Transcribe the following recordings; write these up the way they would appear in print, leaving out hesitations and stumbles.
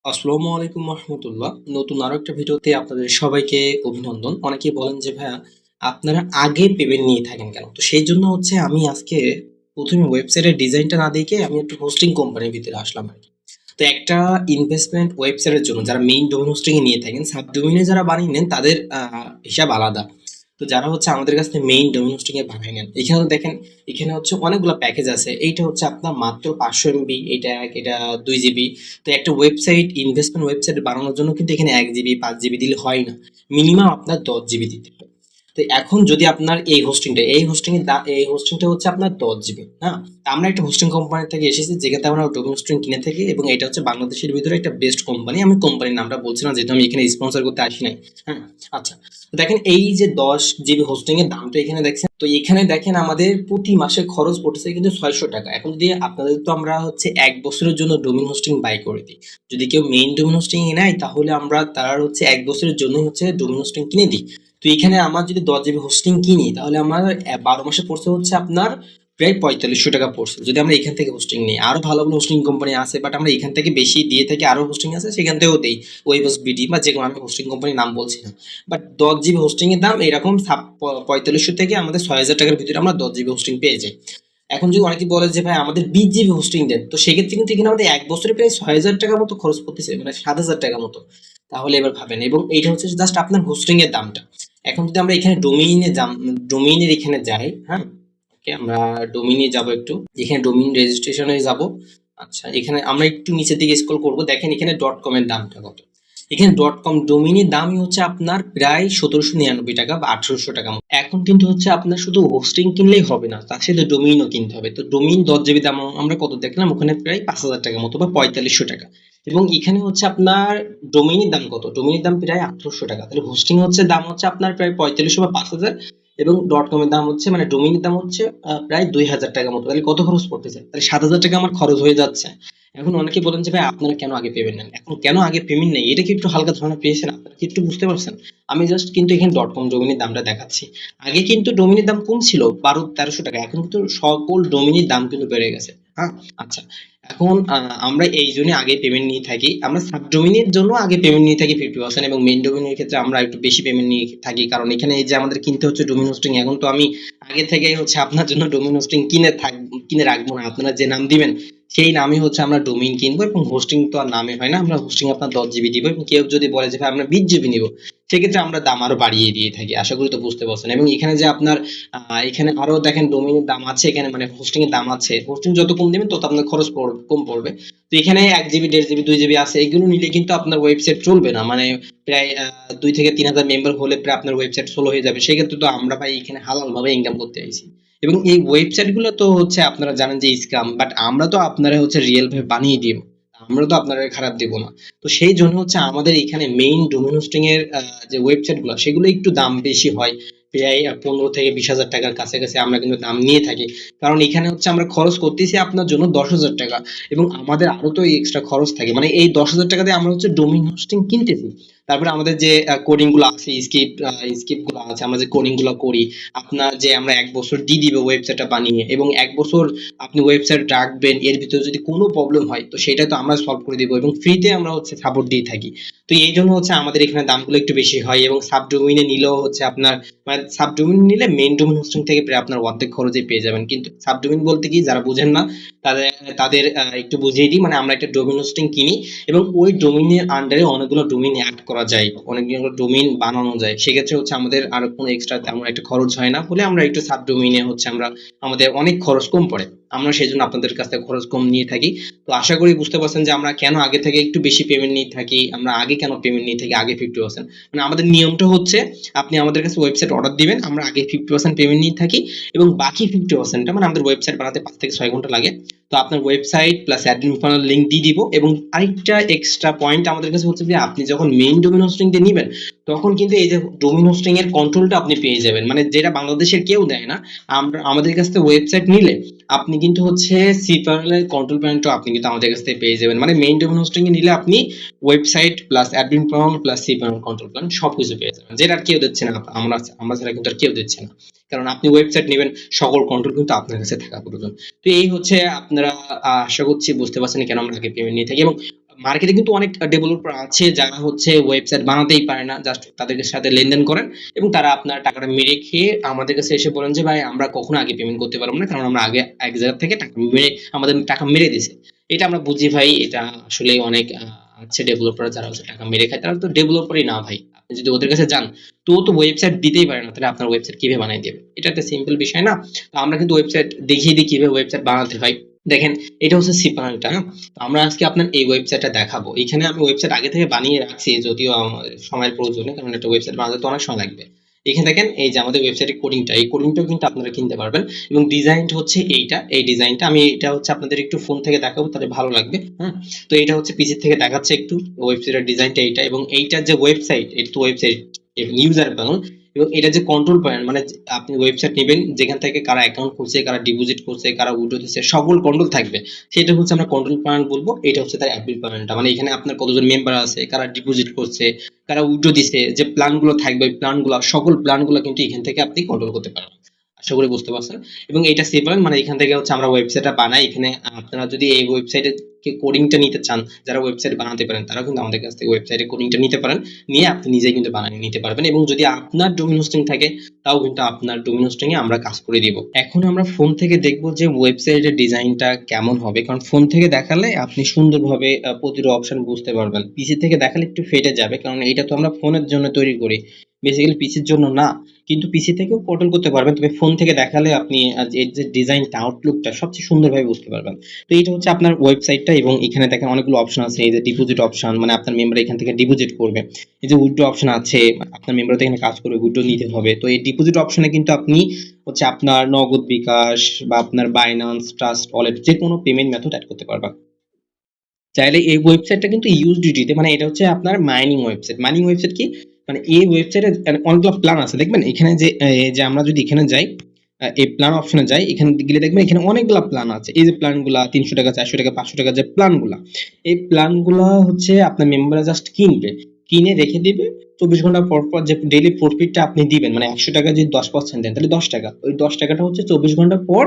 আসসালামু আলাইকুম রহমতুল্লাহ। নতুন আরো একটা ভিডিওতে আপনাদের সবাইকে অভিনন্দন। অনেকেই বলেন যে ভাইয়া আপনারা আগে পেমেন্ট নিয়ে থাকেন কেন? তো সেই জন্য হচ্ছে আমি আজকে ১ম এ ওয়েবসাইটের ডিজাইনটা না দেখে আমি একটু হোস্টিং কোম্পানির ভিতরে আসলাম আরকি। তো একটা ইনভেস্টমেন্ট ওয়েবসাইটের জন্য যারা মেইন ডোমেইন হোস্টিং এ নিয়ে থাকেন, সাবডোমেইনে যারা বানিয়ে নেন তাদের হিসাব আলাদা। তো যারা হচ্ছে আমাদের কাছ থেকে মেইন ডোমেইন হোস্টিং এ বানিয়ে নেন, এখানে দেখেন এখানে হচ্ছে অনেকগুলো প্যাকেজ আছে। এইটা হচ্ছে আপনার মাত্র ৫০০ এমবি, এটা ২ জিবি। তো একটা ওয়েবসাইট ইনভেস্টমেন্ট ওয়েবসাইট বানানোর জন্য কিন্তু এখানে ১ জিবি ৫ জিবি দিলে হয় না। মিনিমাম আপনার ১০ জিবি দিতে হয়। তো এখন যদি আপনার এই হোস্টিংটা হচ্ছে আপনার ১০ জিবি, হ্যাঁ? তো আমরা একটা হোস্টিং কোম্পানি থেকে এসেছি যেটাতে আমরা ডোমেইন হোস্টিং কিনে থাকি এবং এটা হচ্ছে বাংলাদেশের ভিতরে একটা বেস্ট কোম্পানি। আমি কোম্পানির নামটা বলছি না যেহেতু আমি এখানে স্পন্সর করতে আসি নাই। হ্যাঁ? আচ্ছা। তো দেখেন এই যে ১০ জিবি হোস্টিং এর দামটা এখানে দেখছেন। তো এখানে দেখেন আমাদের প্রতি মাসে খরচ পড়তেছে কিন্তু ৬০০ টাকা। এখন যদি আপনাদের তো আমরা হচ্ছে ১ বছরের জন্য ডোমেইন হোস্টিং বাই করে দিই। যদি কেউ মেইন ডোমেইন হোস্টিং এ নেয় তাহলে আমরা তার হচ্ছে ১ বছরের জন্যই হচ্ছে ডোমেইন হোস্টিং কিনে দিই। তো এখানে আমার যদি ১০ জিবি হোস্টিং কিনি তাহলে আমার ১২ মাসে পড়ছে হচ্ছে আপনার প্রায় ৪৫০০ টাকা পড়ছে। যদি আমরা এখান থেকে হোস্টিং নিই, আরো ভালো ভালো হোস্টিং কোম্পানি আছে, বাট আমরা এখান থেকে বেশি দিয়ে থাকি, আরো হোস্টিং আছে সেখান থেকেও দেই। ওয়েবস বিডি বা যেকোনো, আমি হোস্টিং কোম্পানির নাম বলছি না। বাট ১০ জিবি হোস্টিং এর দাম এরকম ৪৫০০ থেকে আমাদের ৬০০০ টাকার ভিতরে আমরা ১০ জিবি হোস্টিং পেয়ে যাই। এখন যদি অনেকে বলে যে ভাই আমাদের ২০ জিবি হোস্টিং দেন, তো সেক্ষেত্রে কিন্তু এখানে আমাদের ১ বছরে প্রায় ৬০০০ টাকার মতো খরচ পড়তেছে, মানে ৭০০০ টাকা মতো। তাহলে এবার ভাবেন, এবং এইটা হচ্ছে জাস্ট আপনার হোস্টিং এর দামটা। এখন যদি আমরা এখানে ডোমেইনের এখানে যাই, হ্যাঁ? ওকে, আমরা ডোমেইনে যাব একটু। এখানে ডোমেইন রেজিস্ট্রেশনে যাব। আচ্ছা, এখানে আমরা একটু নিচের দিকে স্ক্রল করব। দেখেন এখানে .com এর দামটা কত। এখানে .com ডোমেইনের দামই হচ্ছে আপনার প্রায় ১৭৯৯ টাকা বা ১৮০০ টাকা মতো। এখন কিন্তু হচ্ছে আপনার শুধু হোস্টিং কিনলেই হবে না, তার সাথে ডোমেইনও কিনতে হবে। তো ডোমেইন ১০ জিবি দাম আমরা কত দেখলাম, ওখানে প্রায় ৫০০০ টাকা মতো বা ৪৫০০ টাকা। এবং এখানে হচ্ছে আপনার ডোমেইনের দাম কত? ডোমেইনের দাম প্রায় ১৮০০ টাকা। তাহলে হোস্টিং হচ্ছে দাম হচ্ছে আপনার প্রায় ৪৫০০ বা ৫০০০, এবং .com এর দাম হচ্ছে মানে ডোমেইনের দাম হচ্ছে প্রায় ২০০০ টাকা মতো। তাহলে কত খরচ পড়তেছে? তাহলে ৭০০০ টাকা আমার খরচ হয়ে যাচ্ছে। এখন অনেকে বলেন যে ভাই আপনারা কেন আগে পেমেন্ট নেন? এখন কেন আগে পেমেন্ট নেই এটা কি একটু হালকা ধারণা পেয়েছেন? আপনারা কি একটু বুঝতে পারছেন? আমি জাস্ট কিন্তু এখানে .com ডোমেইনের দামটা দেখাচ্ছি। আগে কিন্তু ডোমেইনের দাম কম ছিল, ১২-১৩০০ টাকা। এখন কিন্তু সকল ডোমেইনের দাম কিন্তু বেড়ে গেছে। হ্যাঁ? আচ্ছা। এখন আমরা এইজন্য আগে পেমেন্ট নিয়ে থাকি। আমরা সাবডোমেইনের জন্য আগে পেমেন্ট নিয়ে থাকি 50%, এবং মেইন ডোমেইনের ক্ষেত্রে আমরা একটু বেশি পেমেন্ট নিয়ে থাকি। কারণ এখানে এই যে আমাদের কিনতে হচ্ছে ডোমেইন হোস্টিং, এখন তো আমি আগে থেকেই হচ্ছে আপনার জন্য ডোমেইন হোস্টিং কিনে রাখবো না। আপনারা যে নাম দিবেন সেই নামে হচ্ছে আমরা ডোমেইন কিনবো, এবং হোস্টিং তো আর নামে হয় না। আমরা হোস্টিং আপনার ১০ জিবি দিব, এবং কেউ যদি বলে যে ভাই আমরা ২০ জিবি নিব, সেক্ষেত্রে আমরা দাম আরো বাড়িয়ে দিয়ে থাকি। আশা করি তো বুঝতে পারছেন। এবং এখানে যে আপনার এখানে আরো দেখেন ডোমেইনের দাম আছে, এখানে মানে হোস্টিং এর দাম আছে। হোস্টিং যত কম দিবেন তত আপনার খরচ কম পড়বে। তো এখানে ১ জিবি ১.৫ জিবি ২ জিবি আছে, এগুলো নিলে কিন্তু আপনার ওয়েবসাইট চলবে না। মানে প্রায় ২ থেকে ৩,০০০ মেম্বার হলে প্রায় আপনার ওয়েবসাইট স্লো হয়ে যাবে। সেক্ষেত্রে তো আমরা ভাই এখানে হালাল ভাবে ইনকাম করতে আইছি। এবং এই ওয়েবসাইট গুলো তো হচ্ছে আপনারা জানেন যে স্ক্যাম, বাট আমরা তো আপনারা হচ্ছে রিয়েল ভাবে বানিয়ে দিব। আমরা তো আপনারা খারাপ দিব না। তো সেই জন্য হচ্ছে আমাদের এখানে মেইন ডোমেইন হোস্টিং এর যে ওয়েবসাইট গুলো সেগুলো একটু দাম বেশি হয়। প্রায় ১৫ থেকে ২০,০০০ টাকার কাছাকাছি আমরা কিন্তু দাম নিয়ে থাকি। কারণ এখানে হচ্ছে আমরা খরচ করতেছি আপনার জন্য ১০,০০০ টাকা, এবং আমাদের আরো তো এক্সট্রা খরচ থাকে। মানে এই ১০,০০০ টাকা দিয়ে আমরা হচ্ছে ডোমেইন হোস্টিং কিনতেছি। তারপরে আমাদের যে কোডিং গুলো আছে, স্ক্রিপ্ট গুলো আছে, আমরা যে কোডিং গুলো করি, আপনার যে আমরা ১ বছর দিয়ে দিব ওয়েবসাইটটা বানিয়ে, এবং ১ বছর আপনি ওয়েবসাইট রাখবেন, এর ভিতরে যদি কোনো প্রবলেম হয় তো সেটা তো আমরা সলভ করে দিব, এবং ফ্রিতে আমরা হচ্ছে সাপোর্ট দিয়ে থাকি। তো এই জন্য হচ্ছে আমাদের এখানে দামগুলো একটু বেশি হয়। এবং সাবডোমেইনে নিলেও হচ্ছে আপনার মানে সাবডোমেইন নিলে মেইন ডোমেইন হোস্টিং থেকে প্রায় আপনার অর্ধেক খরচে পেয়ে যাবেন। কিন্তু সাবডোমেইন বলতে কি, যারা বুঝেন না তাদের তাদের একটু বুঝিয়ে দিই। মানে আমরা একটা ডোমেইন হোস্টিং কিনি, এবং ওই ডোমেইনের আন্ডারে অনেকগুলো ডোমেইন অ্যাড করা যায়, অনেকগুলো ডোমেইন বানানো যায়। সেক্ষেত্রে হচ্ছে আমাদের আর কোনো এক্সট্রা তেমন একটা খরচ হয় না বলে আমরা একটু সাবডোমেইনে হচ্ছে আমাদের অনেক খরচ কম পড়ে। আমরা সেজন্য আপনাদের কাছ থেকে খরচ কম নিয়ে থাকি। তো আশা করি বুঝতে পারছেন যে আমরা কেন আগে থেকে একটু বেশি পেমেন্ট নিয়ে থাকি। আমরা আগে কেন পেমেন্ট নিয়ে থাকি আগে 50%। মানে আমাদের নিয়মটা হচ্ছে আপনি আমাদের কাছে ওয়েবসাইট অর্ডার দিবেন, আমরা আগে 50% পেমেন্ট নিয়ে থাকি, এবং বাকি 50%টা মানে আমাদের ওয়েবসাইট বানাতে ৫ থেকে ৬ ঘন্টা লাগে। তো আপনার website plus admin panel link দিয়ে দিব। এবং আরেকটা এক্সট্রা পয়েন্ট আমাদের কাছে হচ্ছে যে আপনি যখন মেইন ডোমেইন হোস্টিং দিয়ে নিবেন তখন কিন্তু এই যে ডোমেইন হোস্টিং এর কন্ট্রোলটা আপনি পেয়ে যাবেন, মানে যেটা বাংলাদেশের কেউ দেয় না। আমরা আমাদের কাছ থেকে ওয়েবসাইট নিলে আপনি কিন্তু হচ্ছে সি প্যানেলের কন্ট্রোল প্যানেলটা আপনি কিন্তু আমাদের কাছ থেকে পেয়ে যাবেন। মানে মেইন ডোমেইন হোস্টিং এ নিলে আপনি website plus admin panel plus C panel control panel সবকিছু পেয়ে যাবেন, যেটা আর কেউ দিচ্ছে না। আমরা ছাড়া কিন্তু আর কেউ দিচ্ছে না। কারণ আপনি ওয়েবসাইট নেবেন, সকল কন্ট্রোল কিন্তু আপনার কাছে থাকা প্রয়োজন। তো এই হচ্ছে আপনারা আশা করছি বুঝতে পারছেন কেন আমরা আগে পেমেন্ট নিয়ে থাকি। এবং মার্কেটে কিন্তু অনেক ডেভেলপার আছে যারা হচ্ছে ওয়েবসাইট বানাতেই পারে না, জাস্ট তাদের সাথে লেনদেন করেন এবং তারা আপনার টাকাটা মেরে খেয়ে আমাদের কাছে এসে বলেন যে ভাই আমরা কখনো আগে পেমেন্ট করতে পারবো না, কারণ আমরা আগে এক জায়গা থেকে টাকা মেরে আমাদের টাকা মেরে দিছে। এটা আমরা বুঝি ভাই, এটা আসলে অনেক আছে ডেভেলপার যারা হচ্ছে টাকা মেরে খায়, তারা তো ডেভেলপারই না ভাই। আপনি যদি ওদের কাছে যান তো ও তো ওয়েবসাইট দিতেই পারে না, তাহলে আপনার ওয়েবসাইট কিভাবে বানিয়ে দেবে? এটা একটা সিম্পল বিষয় না। তো আমরা কিন্তু ওয়েবসাইট দেখিয়ে দিই কিভাবে ওয়েবসাইট বানাতে হয়। দেখেন, এটা হচ্ছে সি প্যানেলটা। তো আমরা আজকে আপনার এই ওয়েবসাইটটা দেখাবো। এখানে আমি ওয়েবসাইট আগে থেকে বানিয়ে রাখছি, যদিও আমার সময়ের প্রয়োজনে, কারণ একটা ওয়েবসাইট বানাতে তো অনেক সময় লাগবে। এখানে দেখেন এই যে আমাদের ওয়েবসাইটের কোডিংটা, এই কোডিংটাও কিন্তু আপনারা কিনতে পারবেন এবং ডিজাইনটা হচ্ছে এইটা। এই ডিজাইনটা আমি এটা হচ্ছে আপনাদের একটু ফোন থেকে দেখাবো, তাহলে ভালো লাগবে। হ্যাঁ, তো এটা হচ্ছে পিসি থেকে দেখাচ্ছে একটু ওয়েবসাইটের ডিজাইনটা এইটা, এবং এইটার যে ওয়েবসাইট, এটা তো ওয়েবসাইট ইউজার প্যানেল, এবং এটা যে কন্ট্রোল পয়েন্ট, মানে আপনি ওয়েবসাইট নেবেন যেখান থেকে কারা অ্যাকাউন্ট খুলছে, কারা ডিপোজিট করছে, কারা উইথড্র দিচ্ছে, সকল কন্ট্রোল থাকবে। সেটা হচ্ছে আমরা কন্ট্রোল প্যানেল বলবো। এটা হচ্ছে তার অ্যাডমিন প্যানেলটা, মানে এখানে আপনার কতজন মেম্বার আছে, কারা ডিপোজিট করছে, কারা উইথড্র দিছে, যে প্ল্যানগুলো থাকবে ওই প্ল্যানগুলো, সকল প্ল্যানগুলো কিন্তু এখান থেকে আপনি কন্ট্রোল করতে পারবেন। আশা করি বুঝতে পারছেন। এবং এটা সেভ প্ল্যান, মানে এখান থেকে হচ্ছে আমরা ওয়েবসাইটটা বানাই। এখানে আপনারা যদি এই ওয়েবসাইটে কোডিংটা নিতে চান, যারা ওয়েবসাইট বানাতে পারেন তারা কিন্তু আমাদের কাছ থেকে ওয়েবসাইটে কোডিংটা নিতে পারেন, নিয়ে আপনি নিজেই কিন্তু বানিয়ে নিতে পারবেন। এবং যদি আপনার ডোমেইন হোস্টিং থাকে, তাও কিন্তু আপনার ডোমেইন হোস্টিং এ আমরা কাজ করে দিব। এখন আমরা ফোন থেকে দেখব যে ওয়েবসাইটের ডিজাইনটা কেমন হবে, কারণ ফোন থেকে দেখালে আপনি সুন্দরভাবে প্রতিটা অপশন বুঝতে পারবেন। পিসি থেকে দেখালে একটু ফেটে যাবে, কারণ এটা তো আমরা ফোনের জন্য তৈরি করি, বেসিক্যালি পিসির জন্য না। কিন্তু পিসি থেকেও কন্ট্রোল করতে পারবেন, তবে ফোন থেকে দেখালে আপনি এর যে ডিজাইনটা, আউটলুকটা সবচেয়ে সুন্দরভাবে বুঝতে পারবেন। তো এইটা হচ্ছে আপনার ওয়েবসাইটটা, এবং এখানে দেখেন অনেকগুলো অপশন আছে। এই যে ডিপোজিট অপশন, মানে আপনার মেম্বার এখান থেকে ডিপোজিট করবে। এই যে উইথড্র অপশন আছে, আপনার মেম্বার তো এখানে কাজ করবে, উইথড্র নিতে হবে। তো এই ডিপোজিট অপশনে কিন্তু আপনি হচ্ছে আপনার নগদ, বিকাশ বা আপনার বাইন্যান্স, ট্রাস্ট ওয়ালেট, যে কোনো পেমেন্ট মেথড অ্যাড করতে পারবেন। চাইলে এই ওয়েবসাইটটা কিন্তু ইউএসডিটি তে, মানে এটা হচ্ছে আপনার মাইনিং ওয়েবসাইট। মাইনিং ওয়েবসাইট কি, মানে এই ওয়েবসাইটে অনেকগুলো প্ল্যান আছে। দেখবেন এখানে যে যে আমরা যদি এখানে যাই, এই প্ল্যান অপশনে যাই, এখানে গেলে দেখবেন এখানে অনেকগুলো প্ল্যান আছে। এই যে প্ল্যানগুলা 300 টাকা, 400 টাকা, 500 টাকা, যে প্ল্যানগুলা, এই প্ল্যানগুলা হচ্ছে আপনার মেম্বাররা জাস্ট কিনবে, কিনে রেখে দিবে। 24 ঘন্টা পর পর যে ডেইলি প্রফিটটা আপনি দিবেন, মানে 100 টাকা যদি 10% দেন, তাহলে 10 টাকা, ওই 10 টাকাটা হচ্ছে 24 ঘন্টা পর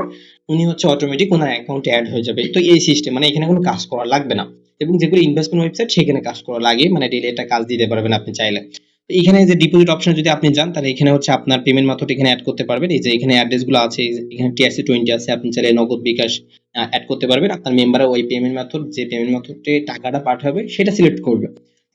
উনি হচ্ছে অটোমেটিক ওনার অ্যাকাউন্টে অ্যাড হয়ে যাবে। তো এই সিস্টেম, মানে এখানে কোনো কাজ করা লাগবে না। এবং যেগুলো ইনভেস্টমেন্ট ওয়েবসাইট, সেখানে কাজ করা লাগে, মানে ডেইলি একটা কাজ দিতে পারবেন আপনি চাইলে। এখানে যে ডিপোজিট অপশনে যদি আপনি যান, তাহলে এখানে হচ্ছে আপনার পেমেন্ট মেথড এখানে অ্যাড করতে পারবেন। এই যে এখানে অ্যাড্রেস গুলো আছে, এখানে TRC20 আছে, আপনি চাইলে নগদ, বিকাশ অ্যাড করতে পারবেন। আপনার মেম্বাররা ওই পেমেন্ট মেথড, যে পেমেন্ট মেথডে টাকাটা পাঠাবে সেটা সিলেক্ট করবে।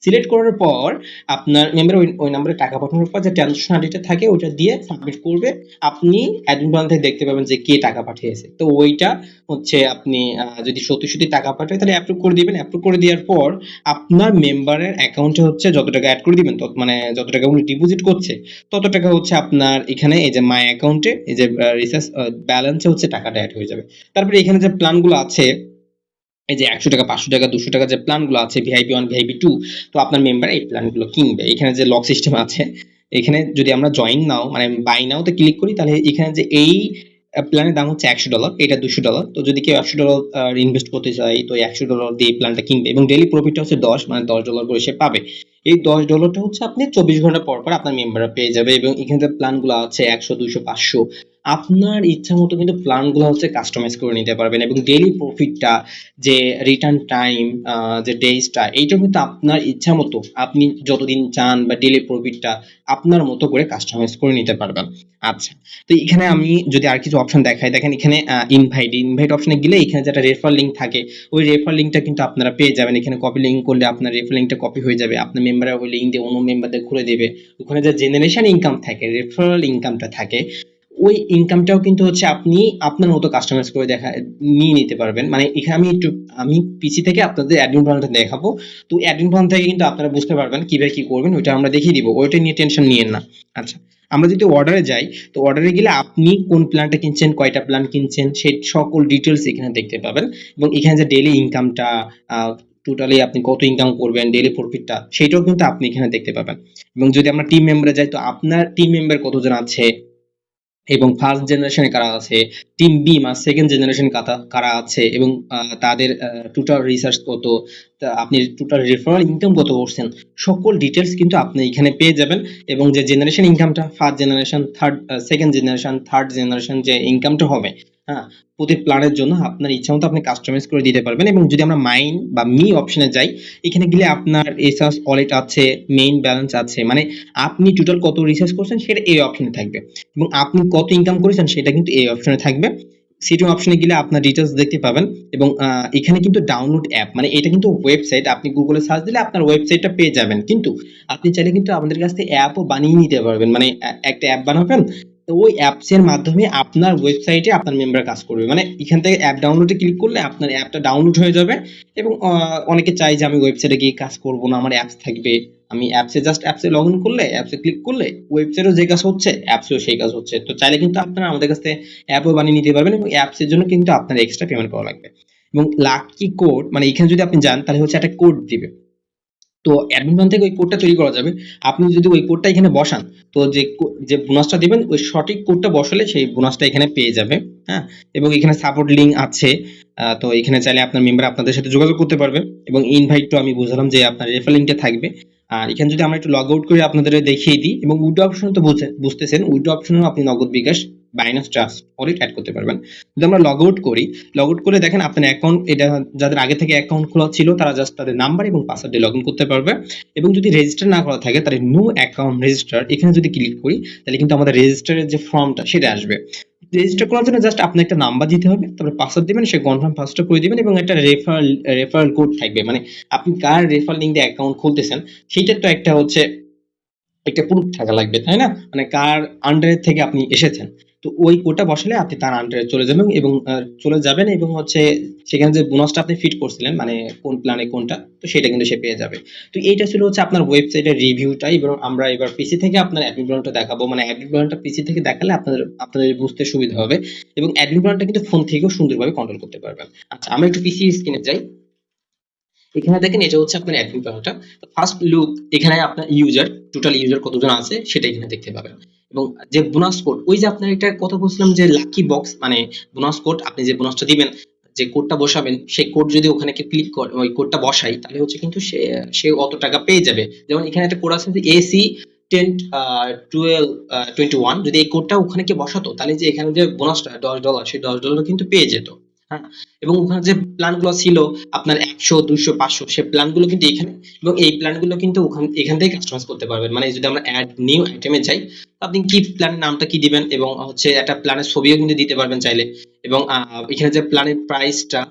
সিলেক্ট করার পর আপনার মেম্বার ওই নম্বরে টাকা পাঠানোর পর যে ট্রানজাকশন আইডিটা থাকে ওইটা দিয়ে সাবমিট করবে। আপনি অ্যাডমিন প্যানেল থেকে দেখতে পাবেন যে কে টাকা পাঠিয়েছে। তো ওইটা হচ্ছে আপনি যদি সত্যি সত্যি টাকা পাঠায়, তাহলে অ্যাপ্রুভ করে দিবেন। অ্যাপ্রুভ করে দেওয়ার পর আপনার মেম্বারের অ্যাকাউন্টে হচ্ছে যত টাকা অ্যাড করে দিবেন, মানে যত টাকা উনি ডিপোজিট করছে, তত টাকা হচ্ছে আপনার এখানে এই যে মাই অ্যাকাউন্টে, এই যে রিসার্চ ব্যালেন্সে হচ্ছে টাকাটা অ্যাড হয়ে যাবে। তারপরে এখানে যে প্ল্যানগুলো আছে, এই যে 100 টাকা, 500 টাকা, 200 টাকা যে প্ল্যানগুলো আছে, ভিআইপি 1, ভিআইপি 2, তো আপনার মেম্বার এই প্ল্যানগুলো কিনবে। এখানে যে লক সিস্টেম আছে, এখানে যদি আমরা জয়েন নাও, মানে বাই নাও তে ক্লিক করি, তাহলে এখানে যে এই প্ল্যানের দাম হচ্ছে $100, এটা $200। তো যদি কেউ $100 ইনভেস্ট করতে চায়, তো এই $100 দিয়ে প্ল্যানটা কিনবে, এবং ডেইলি প্রফিটটা হচ্ছে 10, মানে $10 করে সে পাবে। এই $10টা হচ্ছে আপনি 24 ঘন্টা পর পর আপনার মেম্বাররা পেয়ে যাবে। এবং এখানে যে প্ল্যানগুলো আছে 100, 200, 500, আপনার ইচ্ছা মতো কিন্তু প্ল্যানগুলো হচ্ছে কাস্টমাইজ করে নিতে পারবেন। এবং ডেইলি প্রফিটটা, যে রিটার্ন টাইম, যে ডেজটা, এইটা কিন্তু আপনার ইচ্ছা মতো আপনি যতদিন চান, বা ডেইলি প্রফিটটা আপনার মতো করে কাস্টমাইজ করে নিতে পারবেন। আচ্ছা, তো এখানে আমি যদি আর কিছু অপশন দেখাই, দেখেন এখানে ইনভাইট অপশনে গেলে এখানে যেটা রেফার লিঙ্ক থাকে, ওই রেফার লিঙ্কটা কিন্তু আপনারা পেয়ে যাবেন। এখানে কপি লিঙ্ক করলে আপনার রেফার লিঙ্কটা কপি হয়ে যাবে, আপনার মেম্বাররা ওই লিঙ্ক দিয়ে অন্য মেম্বারদের ঘুরে দেবে। ওখানে যে জেনারেশন ইনকাম থাকে, রেফারেল ইনকামটা থাকে, ওই ইনকামটাও কিন্তু হচ্ছে আপনি আপনার মতো কাস্টমাইজ করে নিয়ে নিতে পারবেন। মানে এখানে আমি পিসি থেকে আপনাদের অ্যাডমিন প্যানেলটা দেখাবো। তো অ্যাডমিন প্যানেল থেকে কিন্তু আপনারা বুঝতে পারবেন কিভাবে কি করবেন, ওইটা আমরা দেখিয়ে দিব, ওইটা নিয়ে টেনশন নিয়েন না। আচ্ছা, আমরা যদি অর্ডারে যাই, তো অর্ডারে গেলে আপনি কোন প্ল্যানটা কিনছেন, কয়টা প্ল্যান কিনছেন, সেই সকল ডিটেলস এখানে দেখতে পাবেন। এবং এখানে যে ডেইলি ইনকামটা, টোটালি আপনি কত ইনকাম করবেন, ডেইলি প্রফিটটা, সেটাও কিন্তু আপনি এখানে দেখতে পাবেন। এবং যদি আমরা টিম মেম্বারে যাই, তো আপনার টিম মেম্বার কতজন আছে, এবং ফার্স্ট জেনারেশনে কারা আছে, টিম বি বা সেকেন্ড জেনারেশন কারা আছে, এবং তাদের টোটাল রিসার্চ কত, আপনি টোটাল রেফারেল ইনকাম কত করছেন, সকল ডিটেলস কিন্তু আপনি এখানে পেয়ে যাবেন। এবং যে জেনারেশন ইনকামটা, first generation, second generation, third generation যে ইনকামটা হবে, হ্যাঁ, প্রতি প্ল্যানের জন্য আপনার ইচ্ছা মতো আপনি কাস্টমাইজ করে দিতে পারবেন। এবং যদি আমরা মাইন বা মি অপশনে যাই, এখানে গেলে আপনার এসাস ওয়ালেট আছে, মেইন ব্যালেন্স আছে, মানে আপনি টোটাল কত রিচার্জ করছেন সেটা এই অপশনে থাকবে, এবং আপনি কত ইনকাম করেছেন সেটা কিন্তু এই অপশনে থাকবে। সেটিং অপশনে গেলে আপনার ডিটেলস দেখতে পাবেন। এবং এখানে কিন্তু ডাউনলোড অ্যাপ, মানে এটা কিন্তু ওয়েবসাইট, আপনি গুগলে সার্চ দিলে আপনার ওয়েবসাইটটা পেয়ে যাবেন, কিন্তু আপনি চাইলে কিন্তু আমাদের কাছ থেকে অ্যাপও বানিয়ে নিতে পারবেন। মানে একটা অ্যাপ বানাবেন, তো ওই অ্যাপস এর মাধ্যমে আপনার ওয়েবসাইটে আপনার মেম্বার কাজ করবে। মানে এখান থেকে অ্যাপ ডাউনলোডে ক্লিক করলে আপনার অ্যাপটা ডাউনলোড হয়ে যাবে। এবং অনেকে চায় যে আমি ওয়েবসাইটে গিয়ে কাজ করব না, আমার অ্যাপস থাকবে, আমি অ্যাপসে জাস্ট অ্যাপসে লগ ইন করলে, অ্যাপসে ক্লিক করলে ওয়েবসাইটেও যে কাজ হচ্ছে অ্যাপসেও সেই কাজ হচ্ছে। তো চাইলে কিন্তু আপনারা আমাদের কাছ থেকে অ্যাপও বানিয়ে নিতে পারবেন, এবং অ্যাপসের জন্য কিন্তু আপনার এক্সট্রা পেমেন্ট করা লাগবে। এবং লাকি কোড, মানে এখানে যদি আপনি যান তাহলে হচ্ছে একটা কোড দিবে, তো অ্যাডমিন প্ল্যান থেকে ওই কোডটা তৈরি করা যাবে। আপনি যদি ওই কোডটা এখানে বসান, তো যে বোনাসটা দিবেন ওই সঠিক কোডটা বসালে সেই বোনাসটা এখানে পেয়ে যাবে। হ্যাঁ, এবং এখানে সাপোর্ট লিঙ্ক আছে। তো এখানে চাইলে আপনার মেম্বার আপনাদের সাথে যোগাযোগ করতে পারবে, এবং ইনভাইট তো আমি বুঝলাম যে আপনার রেফার লিঙ্কটা থাকবে। আর এখানে যদি আমরা একটু লগ আউট করে আপনাদের দেখিয়ে দিই, এবং উইথড্র অপশন তো বুঝতেছেন, উইথড্র অপশনেও আপনি নগদ, বিকাশ, বাইন্যান্স ট্রাস্ট ওয়ালেট অ্যাড করতে পারবেন। যদি আমরা লগ আউট করি, লগ আউট করে দেখেন আপনার অ্যাকাউন্ট, এটা যাদের আগে থেকে অ্যাকাউন্ট খোলা ছিল তারা জাস্ট তাদের নাম্বার এবং পাসওয়ার্ড দিয়ে লগ ইন করতে পারবে। এবং যদি রেজিস্টার না করা থাকে তাহলে নিউ অ্যাকাউন্ট রেজিস্টার, এখানে যদি ক্লিক করি তাহলে কিন্তু আমাদের রেজিস্টারের যে ফর্মটা সেটা আসবে। রেজিস্টার করার জন্য জাস্ট আপনি একটা নাম্বার দিতে হবে, তারপরে পাসওয়ার্ড দিবেন, সে কনফার্ম পাসওয়ার্ড করে দিবেন, এবং একটা রেফারেল কোড থাকবে, মানে আপনি কার রেফারেল লিঙ্ক দিয়ে অ্যাকাউন্ট খুলতেছেন সেইটার তো একটা হচ্ছে একটা প্রুফ থাকা লাগবে, তাই না? মানে কার আন্ডারে থেকে আপনি এসেছেন। তো ওই কোডটা বসালে আপনি তার আন্ডারে চলে যাবেন, এবং এবং হচ্ছে সেখানে যে বোনাসটা আপনি ফিট করছিলেন, মানে কোন প্ল্যানে কোনটা, তো সেটা কিন্তু সে পেয়ে যাবে। তো এইটা ছিল হচ্ছে আপনার ওয়েবসাইটের রিভিউটা। এবং আমরা এবার পিসি থেকে আপনার অ্যাডমিন প্ল্যানটা দেখাবো, মানে অ্যাডমিন প্ল্যানটা পিসি থেকে দেখালে আপনাদের বুঝতে সুবিধা হবে, এবং অ্যাডমিন প্ল্যানটা কিন্তু ফোন থেকেও সুন্দরভাবে কন্ট্রোল করতে পারবেন। আচ্ছা, আমরা একটু পিসি স্ক্রিনে যাই। এখানে দেখেন এটা হচ্ছে আপনার অ্যাডমিন প্যানেলটা। ফার্স্ট লুক, এখানে আপনার ইউজার, টোটাল ইউজার কতজন আছে সেটা এখানে দেখতে পাবেন। এবং যে বোনাস কোড, ওই যে আপনার এটা কথা বলছিলাম যে লাকি বক্স, মানে বোনাস কোড, আপনি যে বোনাসটা দিবেন, যে কোডটা বসাবেন, সেই কোড যদি ওখানে ক্লিক করে ওই কোডটা বসাই তাহলে হচ্ছে কিন্তু সে অত টাকা পেয়ে যাবে। যেমন এখানে একটা কোড আছে যে এসি 10 12 21, যদি এই কোডটা ওখানে কি বসাতো তাহলে যে এখানে যে বোনাসটা $10, সেই $10 কিন্তু পেয়ে যেত। হ্যাঁ, এবং ওখানে যে প্ল্যানগুলো ছিল আপনার 100 200 500, সে প্ল্যানগুলো কিন্তু এখানে, এবং এই প্ল্যানগুলো কিন্তু এখান থেকে কাস্টমাইজ করতে পারবেন। মানে যদি আমরা অ্যাড নিউ আইটেমে যাই, আপনি কি প্ল্যানের নামটা কি দিবেন, এবং হচ্ছে একটা প্ল্যানের ছবিও কিন্তু দিতে পারবেন চাইলে। এবং এখানে যে প্ল্যানের প্রাইসটা,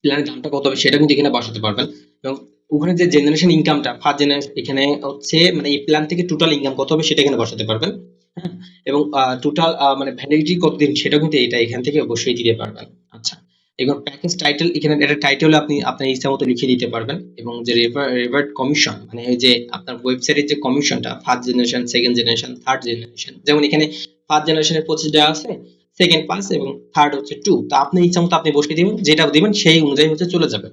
প্ল্যানের দামটা কত হবে সেটা কিন্তু এখানে বসাতে পারবেন। এবং ওখানে যে জেনারেশন ইনকামটা, ফার্স্ট জেনারেশন, এখানে হচ্ছে মানে এই প্ল্যান থেকে টোটাল ইনকাম কত হবে সেটা এখানে বসাতে পারবেন। হ্যাঁ, এবং টোটাল মানে ভ্যালিডিটি কতদিন সেটাও কিন্তু এটা এখান থেকে অবশ্যই দিতে পারবেন। আচ্ছা, এবং প্যাকেজ টাইটেল, এখানে একটা টাইটেল আপনি আপনার ইচ্ছা মতো লিখে দিতে পারবেন। এবং যে রেভার্ট কমিশন, মানে এই যে আপনার ওয়েবসাইটের যে কমিশনটা, first generation, second generation, third generation, যেমন এখানে ফার্স্ট জেনারেশনের 25 টাকা আছে, সেকেন্ড 5, এবং থার্ড হচ্ছে 2। তো আপনি ইচ্ছা মতো আপনি বসিয়ে দিবেন, যেটা দিবেন সেই অনুযায়ী হচ্ছে চলে যাবে।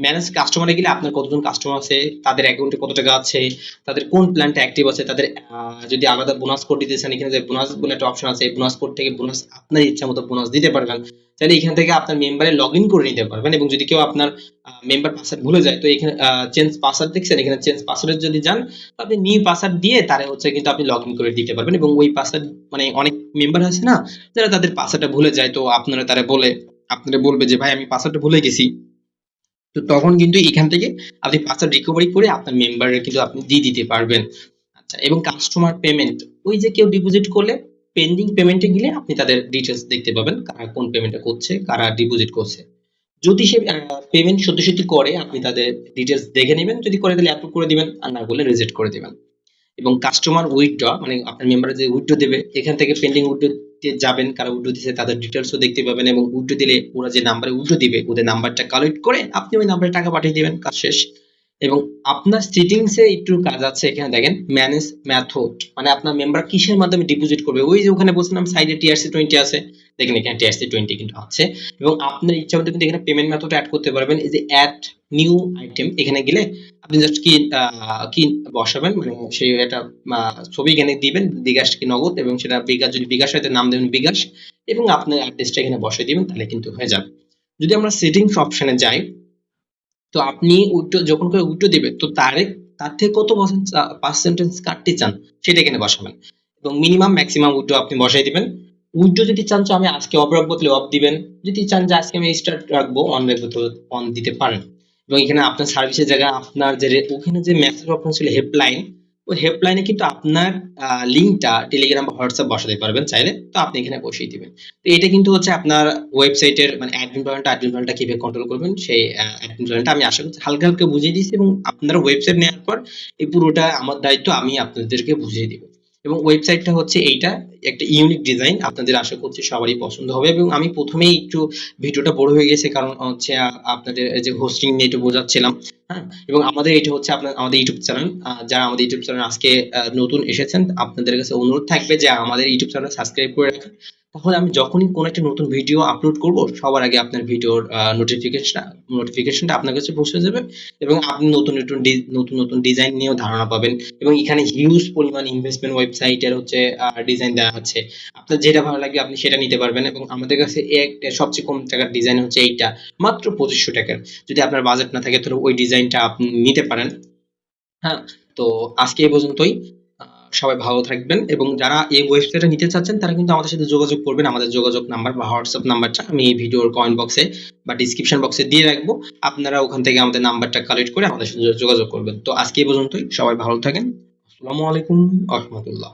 ম্যানেজ কাস্টমারে গেলে আপনার কতজন কাস্টমার আছে, তাদের অ্যাকাউন্টে কত টাকা আছে, তাদের কোন প্ল্যানটা অ্যাক্টিভ আছে, তাদের যদি আলাদা বোনাস কোড দিতে চান, এখানে যে বোনাস বলে একটা অপশন আছে, এই বোনাস কোড থেকে বোনাস আপনার ইচ্ছা মতো বোনাস দিতে পারবেন। তাহলে এখান থেকে আপনার মেম্বারে লগ ইন করে নিতে পারবেন। এবং যদি কেউ আপনার মেম্বার পাসওয়ার্ড ভুলে যায়, তো এখানে চেঞ্জ পাসওয়ার্ড দেখছেন, এখানে চেঞ্জ পাসওয়ার্ডে যদি যান, আপনি নিউ পাসওয়ার্ড দিয়ে তারে হচ্ছে কিন্তু আপনি লগ ইন করে দিতে পারবেন। এবং ওই পাসওয়ার্ড, মানে অনেক মেম্বার আছে না যারা তাদের পাসওয়ার্ডটা ভুলে যায়, তো আপনারা আপনারা বলবে যে ভাই আমি পাসওয়ার্ডটা ভুলে গেছি, তো তখন কিন্তু এখান থেকে আপনি পাসওয়ার্ড রিকভারি করে আপনার মেম্বারের কিন্তু আপনি দিয়ে দিতে পারবেন। আচ্ছা, এবং কাস্টমার পেমেন্ট, ওই যে কেউ ডিপোজিট করলে পেন্ডিং পেমেন্টে গেলে আপনি তাদের ডিটেলস দেখতে পাবেন, কারা কোন পেমেন্টটা করছে, কারা ডিপোজিট করছে। যদি সে পেমেন্ট সত্যি সত্যি করে আপনি তাদের ডিটেলস দেখে নেবেন, যদি করে তাহলে অ্যাপ্রুভ করে দিবেন, আর না করলে রিজেক্ট করে দিবেন। এবং কাস্টমার উইথড্র, মানে আপনার মেম্বার যে উইথড্র দেবে, এখান থেকে পেন্ডিং উইথড্র যাবেন, কারা উইথড্র দিয়েছে তাদের ডিটেলসও দেখতে পাবেন। এবং উইথড্র দিলে ওরা যে নাম্বারে উইথড্র দিবে ওদের নাম্বারটা কালেক্ট করে আপনি ওই নাম্বারে টাকা পাঠিয়ে দিবেন, কাজ শেষ। এবং আপনার সেটিংসে একটু কাজ আছে, এখানে দেখেন ম্যানেজ মেথড, মানে আপনার মেম্বার কিসের মাধ্যমে ডিপোজিট করবে, ওই যে ওখানে বলছিলাম সাইডে TRC20 আছে, দেখেন এখানে TRC20 কিন্তু আছে। এবং আপনার ইচ্ছা মতো কিন্তু এখানে পেমেন্ট মেথড অ্যাড করতে পারবেন। এই যে অ্যাড নিউ আইটেম, এখানে গেলে আপনি জাস্ট কি বসাবেন, মানে সেই একটা ছবি এখানে দিবেন, বিকাশ কি নগদ, এবং সেটা বিকাশ, যদি বিকাশ হয় তার নাম দেবেন বিকাশ, এবং আপনার অ্যাড্রেসটা এখানে বসিয়ে দিবেন, তাহলে কিন্তু হয়ে যাবে। যদি আমরা সেটিংস অপশনে যাই, তো আপনি যখন করে উইথড্র দিবে, তো তার থেকে কত পার্সেন্টেজ কাটতে চান সেটা এখানে বসাবেন। এবং মিনিমাম ম্যাক্সিমাম উইথড্র আপনি বসাই দিবেন। উইন্ডো যদি চান যে আমি আজকে অফ রাখবো তাহলে অফ দিবেন, যদি চান যে আজকে আমি স্টার্ট রাখবো অন রাখবো তো অন দিতে পারেন। এবং এখানে আপনার সার্ভিসের জায়গায় আপনার যে ওখানে যে মেসেজ অপশন ছিল হেল্পলাইন, ওই হেল্পলাইনে কিন্তু আপনার লিঙ্কটা টেলিগ্রাম বা হোয়াটসঅ্যাপ বসাতে পারবেন চাইলে, তো আপনি এখানে বসিয়ে দিবেন। তো এটা কিন্তু হচ্ছে আপনার ওয়েবসাইটের মানে অ্যাডমিন প্যানেলটা কিভাবে কন্ট্রোল করবেন সেই অ্যাডমিন প্যানেলটা আমি আশা করছি হালকা হালকা বুঝিয়ে দিয়েছি, এবং আপনারা ওয়েবসাইট নেওয়ার পর এই পুরোটা আমার দায়িত্ব, আমি আপনাদেরকে বুঝিয়ে দিব। এবং ওয়েবসাইটটা হচ্ছে এইটা, একটা ইউনিক ডিজাইন, আপনাদের আশা করছি সবারই পছন্দ হবে। এবং আমি প্রথমেই একটু ভিডিওটা বড় হয়ে গেছে কারণ হচ্ছে আপনাদের যে হোস্টিং নিয়ে একটু বোঝাচ্ছিলাম। হ্যাঁ, এবং আমাদের এটা হচ্ছে আমাদের ইউটিউব চ্যানেল, যারা আমাদের ইউটিউব চ্যানেল আজকে নতুন এসেছেন আপনাদের কাছে অনুরোধ থাকবে যে আমাদের ইউটিউব চ্যানেল সাবস্ক্রাইব করে রাখেন। তাহলে আমি যখনই কোনো একটা নতুন ভিডিও আপলোড করব সবার আগে আপনার ভিডিওর নোটিফিকেশনটা আপনার কাছে পৌঁছে যাবে, এবং আপনি নতুন নতুন ডিজাইন নিয়েও ধারণা পাবেন। এবং এখানে হিউজ পরিমাণ ইনভেস্টমেন্ট ওয়েবসাইটের হচ্ছে ডিজাইন দেওয়া হচ্ছে, আপনার যেটা ভালো লাগবে আপনি সেটা নিতে পারবেন। এবং আমাদের কাছে একটা সবচেয়ে কম টাকার ডিজাইন হচ্ছে এইটা, মাত্র 2500 টাকার। যদি আপনার বাজেট না থাকে তাহলে ওই ডিজাইনটা আপনি নিতে পারেন। হ্যাঁ, তো আজকে এই পর্যন্তই। সবাই ভালো থাকবেন, এবং যারা এই ওয়েবসাইটটা নিতে চাচ্ছেন তারা কিন্তু আমাদের সাথে যোগাযোগ করবেন। আমাদের যোগাযোগ নাম্বার বা হোয়াটসঅ্যাপ নাম্বারটা আমি এই ভিডিওর কমেন্ট বক্সে বা ডিসক্রিপশন বক্সে দিয়ে রাখবো। আপনারা ওখান থেকে আমাদের নাম্বারটা কালেক্ট করে আমাদের সাথে যোগাযোগ করবেন। তো আজকে এই পর্যন্তই, সবাই ভালো থাকেন। আসসালামু আলাইকুম ওয়া রাহমাতুল্লাহ।